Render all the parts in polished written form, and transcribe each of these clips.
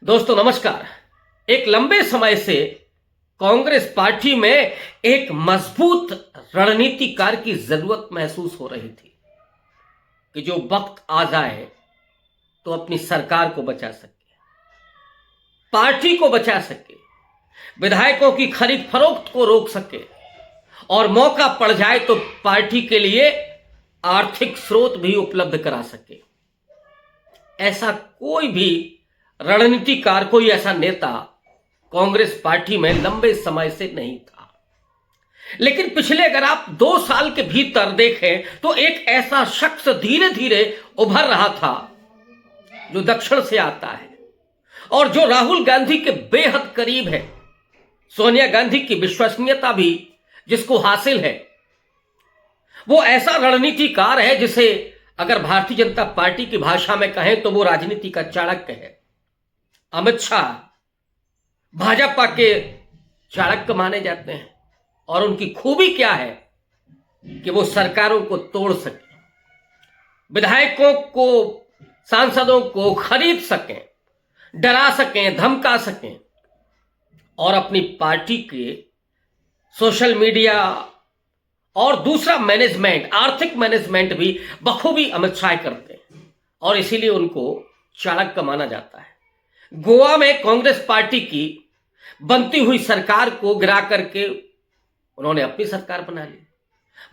दोस्तों नमस्कार। एक लंबे समय से कांग्रेस पार्टी में एक मजबूत रणनीतिकार की जरूरत महसूस हो रही थी कि जो वक्त आ जाए तो अपनी सरकार को बचा सके, पार्टी को बचा सके, विधायकों की खरीद फरोख्त को रोक सके और मौका पड़ जाए तो पार्टी के लिए आर्थिक स्रोत भी उपलब्ध करा सके। ऐसा कोई भी रणनीतिकार, कोई ऐसा नेता कांग्रेस पार्टी में लंबे समय से नहीं था। लेकिन पिछले अगर आप 2 साल के भीतर देखें तो एक ऐसा शख्स धीरे धीरे उभर रहा था जो दक्षिण से आता है और जो राहुल गांधी के बेहद करीब है, सोनिया गांधी की विश्वसनीयता भी जिसको हासिल है। वो ऐसा रणनीतिकार है जिसे अगर भारतीय जनता पार्टी की भाषा में कहें तो वो राजनीति का चाणक्य है। अमित शाह भाजपा के चाणक्य माने जाते हैं और उनकी खूबी क्या है कि वो सरकारों को तोड़ सके, विधायकों को, सांसदों को खरीद सकें, डरा सकें, धमका सकें और अपनी पार्टी के सोशल मीडिया और दूसरा मैनेजमेंट, आर्थिक मैनेजमेंट भी बखूबी अमित शाह करते हैं और इसीलिए उनको चाणक्य माना जाता है। गोवा में कांग्रेस पार्टी की बनती हुई सरकार को गिरा करके उन्होंने अपनी सरकार बना ली।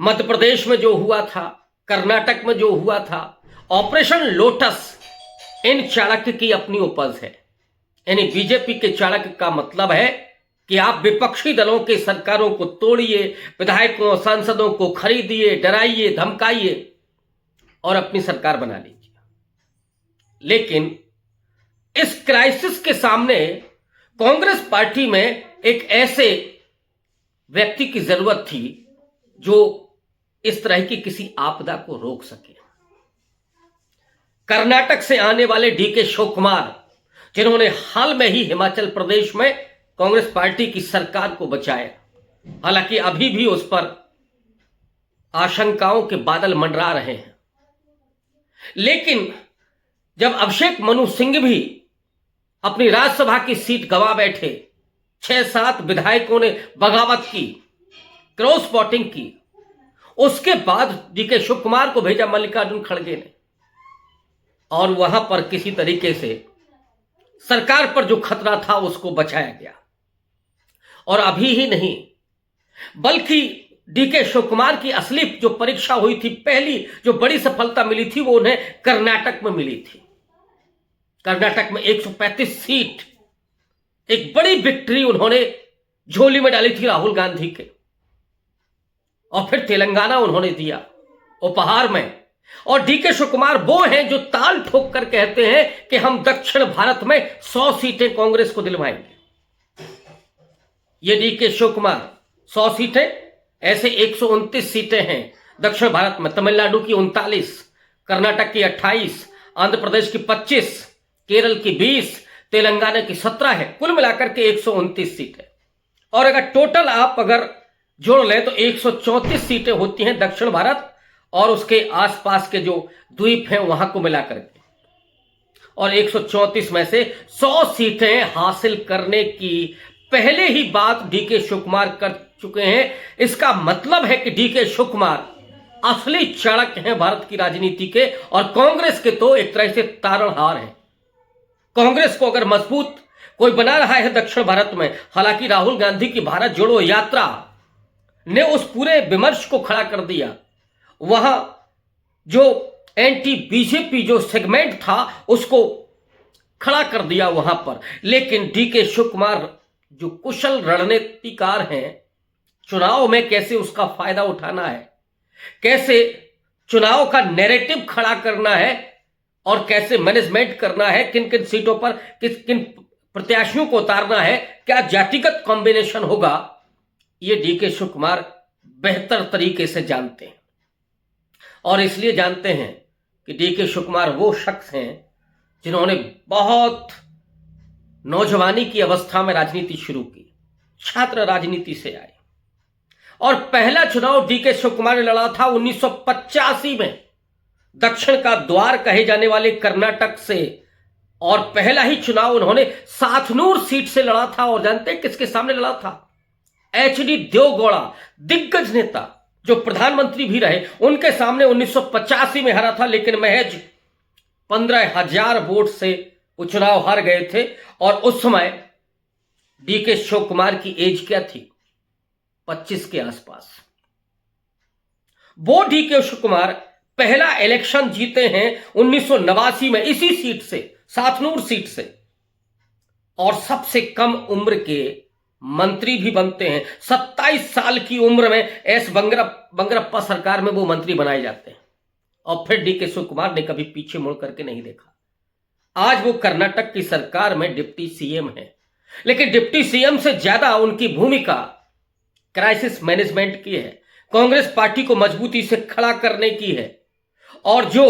मध्य प्रदेश में जो हुआ था, कर्नाटक में जो हुआ था, ऑपरेशन लोटस इन चाणक्य की अपनी उपज है। यानी बीजेपी के चाणक्य का मतलब है कि आप विपक्षी दलों के सरकारों को तोड़िए, विधायकों सांसदों को खरीदिए, डराइए, धमकाइए और अपनी सरकार बना लीजिए। लेकिन इस क्राइसिस के सामने कांग्रेस पार्टी में एक ऐसे व्यक्ति की जरूरत थी जो इस तरह की किसी आपदा को रोक सके। कर्नाटक से आने वाले डीके शिवकुमार, जिन्होंने हाल में ही हिमाचल प्रदेश में कांग्रेस पार्टी की सरकार को बचाया, हालांकि अभी भी उस पर आशंकाओं के बादल मंडरा रहे हैं। लेकिन जब अभिषेक मनु सिंह भी अपनी राज्यसभा की सीट गंवा बैठे, 6-7 विधायकों ने बगावत की, क्रॉस वोटिंग की, उसके बाद डीके शिवकुमार को भेजा मल्लिकार्जुन खड़गे ने और वहां पर किसी तरीके से सरकार पर जो खतरा था उसको बचाया गया। और अभी ही नहीं बल्कि डीके शिवकुमार की असली जो परीक्षा हुई थी, पहली जो बड़ी सफलता मिली थी वो उन्हें कर्नाटक में मिली थी। कर्नाटक में 135 सीट, एक बड़ी विक्ट्री उन्होंने झोली में डाली थी राहुल गांधी के। और फिर तेलंगाना उन्होंने दिया उपहार में। और डीके शिवकुमार वो हैं जो ताल ठोक कर कहते हैं कि हम दक्षिण भारत में 100 सीटें कांग्रेस को दिलवाएंगे। ये डीके शिवकुमार 100 सीटें, ऐसे 129 सीटें हैं दक्षिण भारत में। तमिलनाडु की 39, कर्नाटक की 28, आंध्र प्रदेश की 25, केरल की 20, तेलंगाना की 17 है। कुल मिलाकर के 129 सीटें। और अगर टोटल आप अगर जोड़ लें तो 134 सीटें होती हैं दक्षिण भारत और उसके आसपास के जो द्वीप हैं वहां को मिलाकर के। और 134 में से 100 सीटें हासिल करने की पहले ही बात डीके शिवकुमार कर चुके हैं। इसका मतलब है कि डीके शिवकुमार असली चाणक्य हैं भारत की राजनीति के और कांग्रेस के तो एक तरह से तारणहार हैं। कांग्रेस को अगर मजबूत कोई बना रहा है दक्षिण भारत में, हालांकि राहुल गांधी की भारत जोड़ो यात्रा ने उस पूरे विमर्श को खड़ा कर दिया। वहां जो एंटी बीजेपी जो सेगमेंट था उसको खड़ा कर दिया वहां पर। लेकिन डीके शिवकुमार जो कुशल रणनीतिकार हैं, चुनाव में कैसे उसका फायदा उठाना है, कैसे चुनाव का नैरेटिव खड़ा करना है और कैसे मैनेजमेंट करना है, किन किन सीटों पर किन प्रत्याशियों को उतारना है, क्या जातिगत कॉम्बिनेशन होगा, ये डीके शिवकुमार बेहतर तरीके से जानते हैं। और इसलिए जानते हैं कि डीके शिवकुमार वो शख्स हैं जिन्होंने बहुत नौजवानी की अवस्था में राजनीति शुरू की, छात्र राजनीति से आए और पहला चुनाव डीके शिवकुमार ने लड़ा था 1985 में दक्षिण का द्वार कहे जाने वाले कर्नाटक से और पहला ही चुनाव उन्होंने साथनूर सीट से लड़ा था। और जानते हैं किसके सामने लड़ा था? एचडी देवगौड़ा, दिग्गज नेता जो प्रधानमंत्री भी रहे, उनके सामने 1985 में हरा था। लेकिन महज 15,000 वोट से वो चुनाव हार गए थे। और उस समय डीके शिव कुमार की एज क्या थी? 25 के आसपास। वो डीके शिव कुमार पहला इलेक्शन जीते हैं 1989 में इसी सीट से, साथनूर सीट से। और सबसे कम उम्र के मंत्री भी बनते हैं। 27 साल की उम्र में एस बंगरप्पा सरकार में वो मंत्री बनाए जाते हैं। और फिर डीके शिव कुमार ने कभी पीछे मुड़ करके नहीं देखा। आज वो कर्नाटक की सरकार में डिप्टी सीएम है। लेकिन डिप्टी सीएम से ज्यादा उनकी भूमिका क्राइसिस मैनेजमेंट की है, कांग्रेस पार्टी को मजबूती से खड़ा करने की है। और जो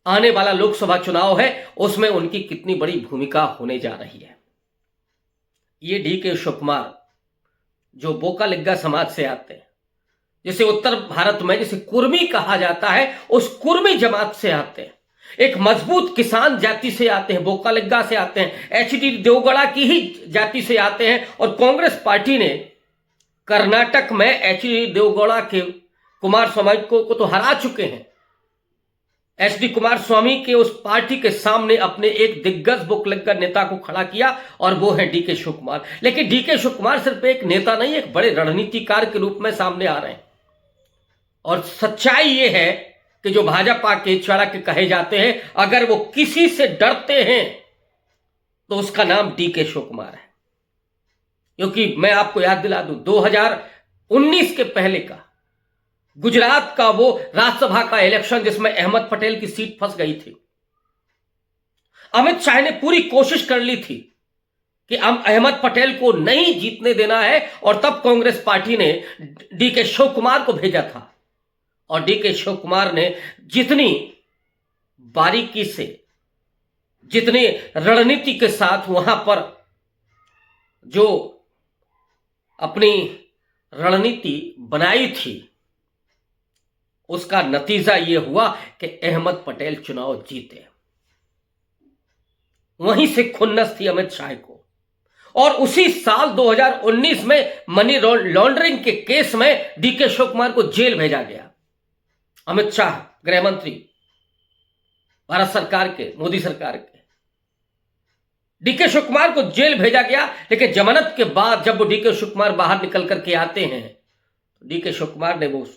आने वाला लोकसभा चुनाव है उसमें उनकी कितनी बड़ी भूमिका होने जा रही है। ये डीके शिव कुमार जो बोकालिग्गा समाज से आते हैं, जिसे उत्तर भारत में जिसे कुर्मी कहा जाता है, उस कुर्मी जमात से आते हैं, एक मजबूत किसान जाति से आते हैं, बोकालिग्गा से आते हैं, एचडी देवगौड़ा की ही जाति से आते हैं। और कांग्रेस पार्टी ने कर्नाटक में एचडी देवगौड़ा के कुमार स्वामी को तो हरा चुके हैं। एचडी कुमार स्वामी के उस पार्टी के सामने अपने एक दिग्गज बोकालिग्गा नेता को खड़ा किया और वो है डीके शिव कुमार। लेकिन डीके शिव कुमार सिर्फ एक नेता नहीं, एक बड़े रणनीतिकार के रूप में सामने आ रहे हैं। और सच्चाई ये है कि जो भाजपा के चाणक्य कहे जाते हैं, अगर वो किसी से डरते हैं तो उसका नाम डीके शिव कुमार है। क्योंकि मैं आपको याद दिला दूं, 2019 के पहले का गुजरात का वो राज्यसभा का इलेक्शन जिसमें अहमद पटेल की सीट फंस गई थी, अमित शाह ने पूरी कोशिश कर ली थी कि हम अहमद पटेल को नहीं जीतने देना है। और तब कांग्रेस पार्टी ने डीके शिव कुमार को भेजा था। और डीके शिव कुमार ने जितनी बारीकी से, जितनी रणनीति के साथ वहां पर जो अपनी रणनीति बनाई थी, उसका नतीजा यह हुआ कि अहमद पटेल चुनाव जीते। वहीं से खुन्नस थी अमित शाह को। और उसी साल 2019 में मनी लॉन्ड्रिंग के केस में डीके शिव कुमार को जेल भेजा गया। अमित शाह गृह मंत्री भारत सरकार के, मोदी सरकार के, डीके शिव कुमार को जेल भेजा गया। लेकिन जमानत के बाद जब वो डीके शिव कुमार बाहर निकल करके आते हैं, तो डीके शिव कुमार ने वो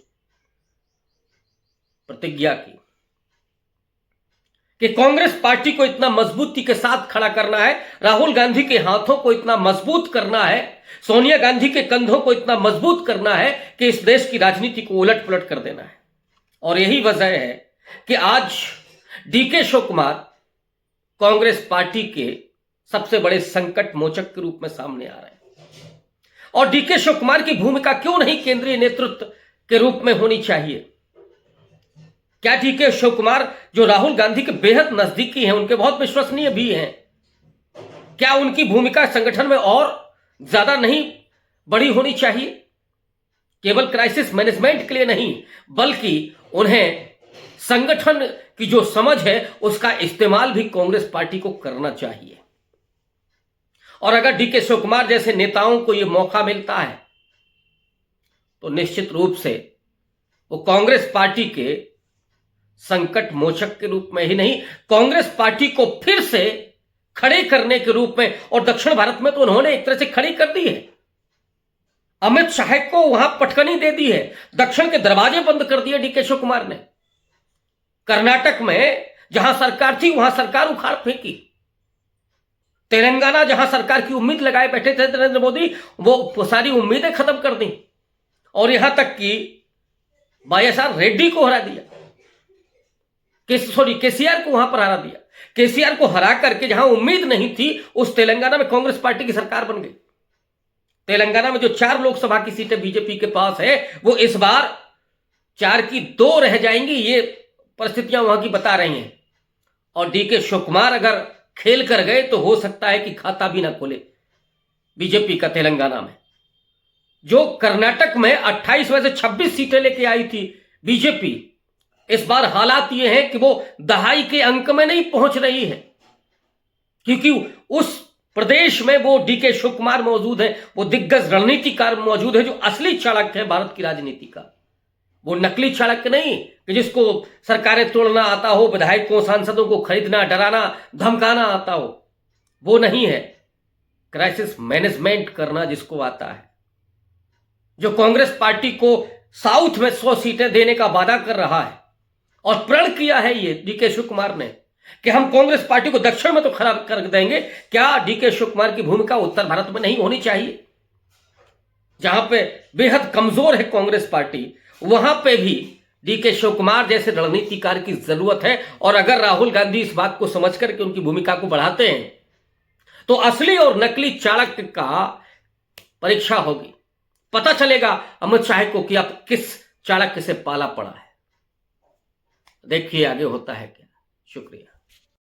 प्रतिज्ञा की कि कांग्रेस पार्टी को इतना मजबूती के साथ खड़ा करना है, राहुल गांधी के हाथों को इतना मजबूत करना है, सोनिया गांधी के कंधों को इतना मजबूत करना है कि इस देश की राजनीति को उलट पुलट कर देना है। और यही वजह है कि आज डीके शिव कुमार कांग्रेस पार्टी के सबसे बड़े संकट मोचक के रूप में सामने आ रहे हैं। और डीके शिव कुमार की भूमिका क्यों नहीं केंद्रीय नेतृत्व के रूप में होनी चाहिए? क्या डीके शिव कुमार जो राहुल गांधी के बेहद नजदीकी हैं, उनके बहुत विश्वसनीय भी हैं, क्या उनकी भूमिका संगठन में और ज्यादा नहीं बड़ी होनी चाहिए? केवल क्राइसिस मैनेजमेंट के लिए नहीं, बल्कि उन्हें संगठन की जो समझ है उसका इस्तेमाल भी कांग्रेस पार्टी को करना चाहिए। और अगर डीके शिव कुमार जैसे नेताओं को यह मौका मिलता है तो निश्चित रूप से वो कांग्रेस पार्टी के संकट मोचक के रूप में ही नहीं, कांग्रेस पार्टी को फिर से खड़े करने के रूप में, और दक्षिण भारत में तो उन्होंने एक तरह से खड़ी कर दी है। अमित शाह को वहां पटकनी दे दी है, दक्षिण के दरवाजे बंद कर दिए डीके शिव कुमार ने। कर्नाटक में जहां सरकार थी वहां सरकार उखाड़ फेंकी। तेलंगाना जहां सरकार की उम्मीद लगाए बैठे थे नरेंद्र मोदी, वो सारी उम्मीदें खत्म कर दी। और यहां तक कि वाईएसआर रेड्डी को हरा दिया, केसीआर को वहां पर हरा दिया। केसीआर को हरा करके जहां उम्मीद नहीं थी, उस तेलंगाना में कांग्रेस पार्टी की सरकार बन गई। तेलंगाना में जो 4 लोकसभा की सीटें बीजेपी के पास है, वो इस बार 4 की 2 रह जाएंगी। ये परिस्थितियां वहां की बता रही हैं। और डीके शिव कुमार अगर खेल कर गए तो हो सकता है कि खाता भी ना खोले बीजेपी का तेलंगाना में। जो कर्नाटक में 28 में से 26 सीटें लेके आई थी बीजेपी, इस बार हालात ये हैं कि वो दहाई के अंक में नहीं पहुंच रही है। क्योंकि उस प्रदेश में वो डीके शिव कुमार मौजूद है, वो दिग्गज रणनीतिकार मौजूद है जो असली चाणक्य है भारत की राजनीति का। वो नकली चाणक्य नहीं कि जिसको सरकारें तोड़ना आता हो, विधायकों सांसदों को खरीदना, डराना, धमकाना आता हो, वो नहीं है। क्राइसिस मैनेजमेंट करना जिसको आता है, जो कांग्रेस पार्टी को साउथ में 100 सीटें देने का वादा कर रहा है और प्रण किया है ये डीके शिव कुमार ने कि हम कांग्रेस पार्टी को दक्षिण में तो खराब कर देंगे। क्या डीके शिव कुमार की भूमिका उत्तर भारत में नहीं होनी चाहिए, जहां पे बेहद कमजोर है कांग्रेस पार्टी, वहां पे भी डीके शिव कुमार जैसे रणनीतिकार की जरूरत है। और अगर राहुल गांधी इस बात को समझ करके उनकी भूमिका को बढ़ाते हैं तो असली और नकली चाणक्य का परीक्षा होगी। पता चलेगा अमित शाह को कि अब किस चाणक्य से पाला पड़ा है। देखिए आगे होता है क्या। शुक्रिया।